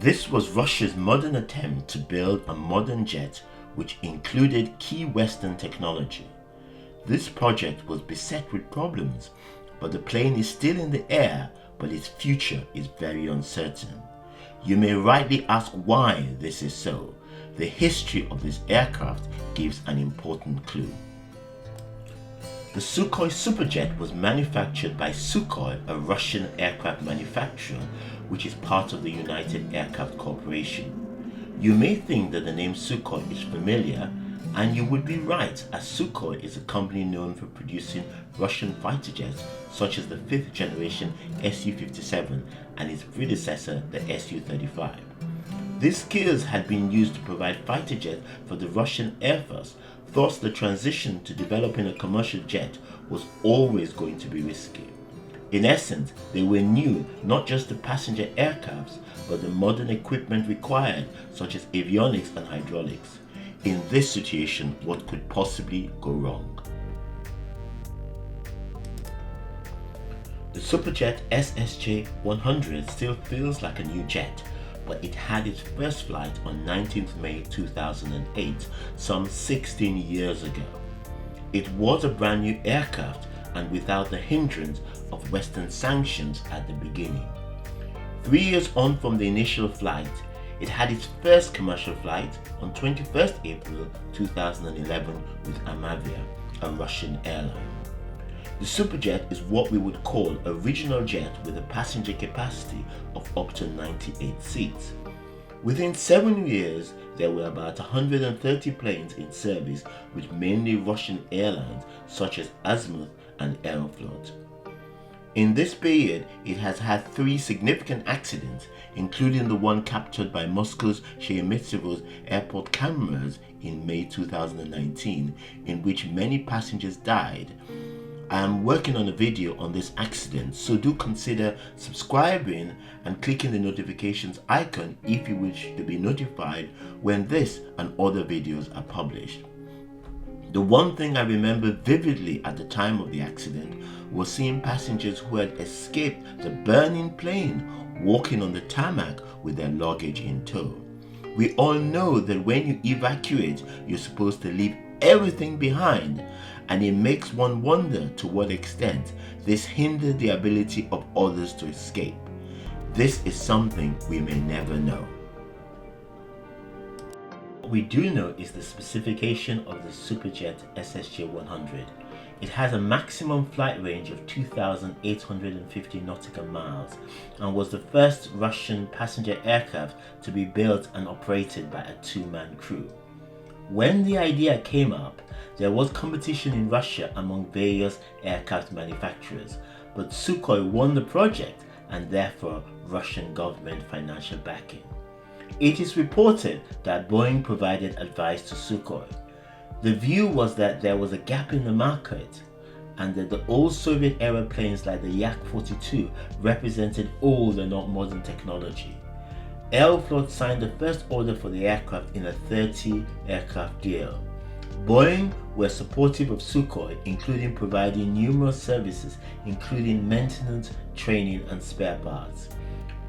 This was Russia's modern attempt to build a modern jet which included key Western technology. This project was beset with problems, but the plane is still in the air, but its future is very uncertain. You may rightly ask why this is so. The history of this aircraft gives an important clue. The Sukhoi Superjet was manufactured by Sukhoi, a Russian aircraft manufacturer, which is part of the United Aircraft Corporation. You may think that the name Sukhoi is familiar, and you would be right, as Sukhoi is a company known for producing Russian fighter jets such as the 5th generation SU57 and its predecessor, the Su-35. These skills had been used to provide fighter jets for the Russian Air Force. Thus, the transition to developing a commercial jet was always going to be risky. In essence, they were new not just to passenger aircrafts, but the modern equipment required, such as avionics and hydraulics. In this situation, what could possibly go wrong? The Superjet SSJ-100 still feels like a new jet, but it had its first flight on 19th May 2008, some 16 years ago. It was a brand new aircraft and without the hindrance of Western sanctions at the beginning. 3 years on from the initial flight, it had its first commercial flight on 21st April 2011 with Amavia, a Russian airline. The Superjet is what we would call a regional jet with a passenger capacity of up to 98 seats. Within 7 years, there were about 130 planes in service with mainly Russian airlines such as Azimuth and Aeroflot. In this period, it has had 3 significant accidents, including the one captured by Moscow's Sheremetyevo airport cameras in May 2019, in which many passengers died. I am working on a video on this accident, so do consider subscribing and clicking the notifications icon if you wish to be notified when this and other videos are published. The one thing I remember vividly at the time of the accident was seeing passengers who had escaped the burning plane walking on the tarmac with their luggage in tow. We all know that when you evacuate, you're supposed to leave everything behind, and it makes one wonder to what extent this hindered the ability of others to escape. This is something we may never know. What we do know is the specification of the Superjet SSJ-100. It has a maximum flight range of 2,850 nautical miles and was the first Russian passenger aircraft to be built and operated by a 2-man crew. When the idea came up, there was competition in Russia among various aircraft manufacturers, but Sukhoi won the project and therefore Russian government financial backing. It is reported that Boeing provided advice to Sukhoi. The view was that there was a gap in the market and that the old Soviet era planes like the Yak-42 represented old and not modern technology. Aeroflot signed the first order for the aircraft in a 30-aircraft deal. Boeing were supportive of Sukhoi, including providing numerous services including maintenance, training and spare parts.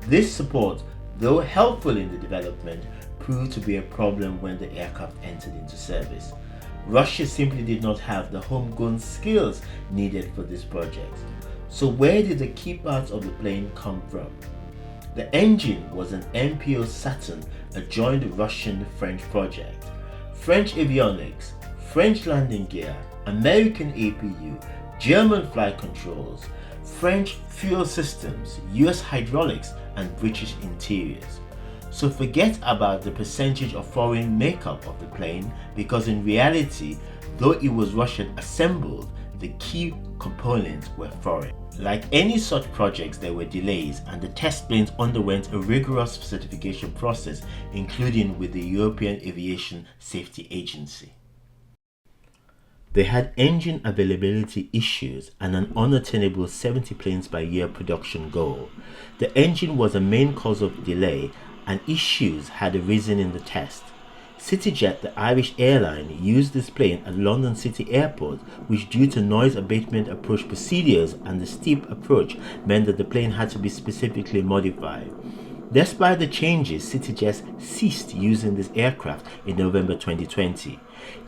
This support, though helpful in the development, proved to be a problem when the aircraft entered into service. Russia simply did not have the homegrown skills needed for this project. So where did the key parts of the plane come from? The engine was an MPO Saturn, a joint Russian-French project. French avionics, French landing gear, American APU, German flight controls, French fuel systems, US hydraulics, and British interiors. So forget about the percentage of foreign makeup of the plane, because in reality, though it was Russian assembled, the key components were foreign. Like any such projects, there were delays, and the test planes underwent a rigorous certification process, including with the European Aviation Safety Agency. They had engine availability issues and an unattainable 70 planes per year production goal. The engine was a main cause of delay, and issues had arisen in the test. CityJet, the Irish airline, used this plane at London City Airport, which due to noise abatement approach procedures and the steep approach meant that the plane had to be specifically modified. Despite the changes, CityJet ceased using this aircraft in November 2020.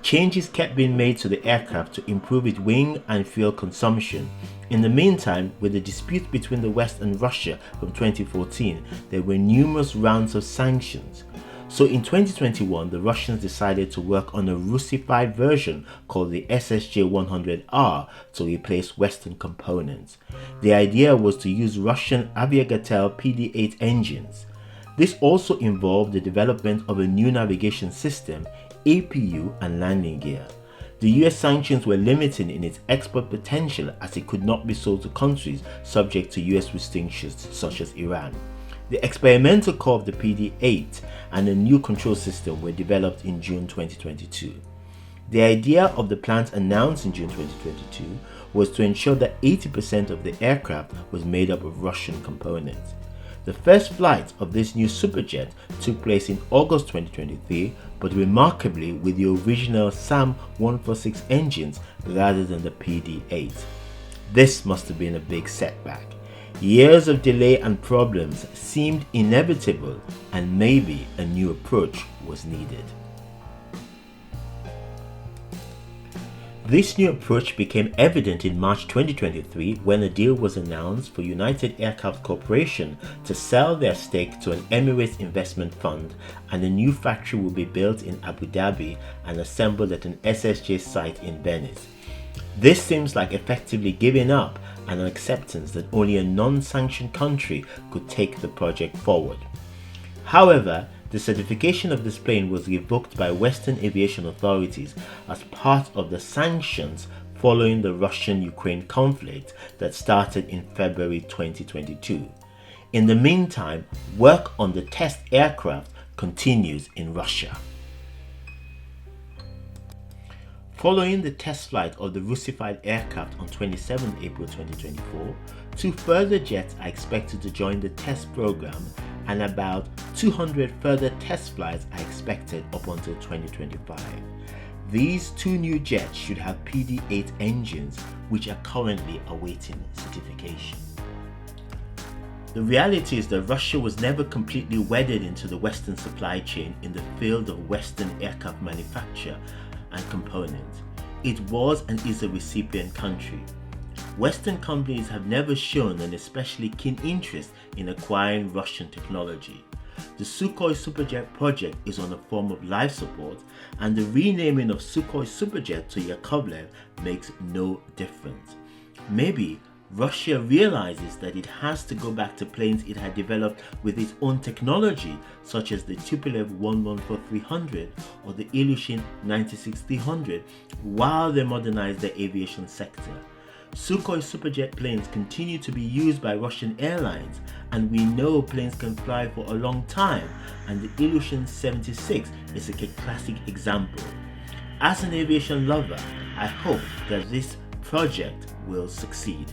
Changes kept being made to the aircraft to improve its wing and fuel consumption. In the meantime, with the dispute between the West and Russia from 2014, there were numerous rounds of sanctions. So in 2021, the Russians decided to work on a Russified version called the SSJ-100R to replace Western components. The idea was to use Russian Aviagatel PD-8 engines. This also involved the development of a new navigation system, APU, and landing gear. The US sanctions were limiting in its export potential as it could not be sold to countries subject to US restrictions such as Iran. The experimental core of the PD-8 and a new control system were developed in June 2022. The idea of the plant announced in June 2022 was to ensure that 80% of the aircraft was made up of Russian components. The first flight of this new Superjet took place in August 2023, but remarkably with the original SAM-146 engines rather than the PD-8. This must have been a big setback. Years of delay and problems seemed inevitable, and maybe a new approach was needed. This new approach became evident in March 2023 when a deal was announced for United Aircraft Corporation to sell their stake to an Emirates investment fund, and a new factory will be built in Abu Dhabi and assembled at an SSJ site in Venice. This seems like effectively giving up and an acceptance that only a non-sanctioned country could take the project forward. However, the certification of this plane was revoked by Western aviation authorities as part of the sanctions following the Russian-Ukraine conflict that started in February 2022. In the meantime, work on the test aircraft continues in Russia. Following the test flight of the Russified aircraft on 27 April 2024, 2 further jets are expected to join the test program, and about 200 further test flights are expected up until 2025. These 2 new jets should have PD-8 engines, which are currently awaiting certification. The reality is that Russia was never completely wedded into the Western supply chain in the field of Western aircraft manufacture and components. It was and is a recipient country. Western companies have never shown an especially keen interest in acquiring Russian technology. The Sukhoi Superjet project is on a form of life support, and the renaming of Sukhoi Superjet to Yakovlev makes no difference. Maybe Russia realizes that it has to go back to planes it had developed with its own technology, such as the Tupolev 114-300 or the Ilyushin 96-300, while they modernize their aviation sector. Sukhoi Superjet planes continue to be used by Russian airlines, and we know planes can fly for a long time, and the Ilyushin 76 is a classic example. As an aviation lover, I hope that this project will succeed.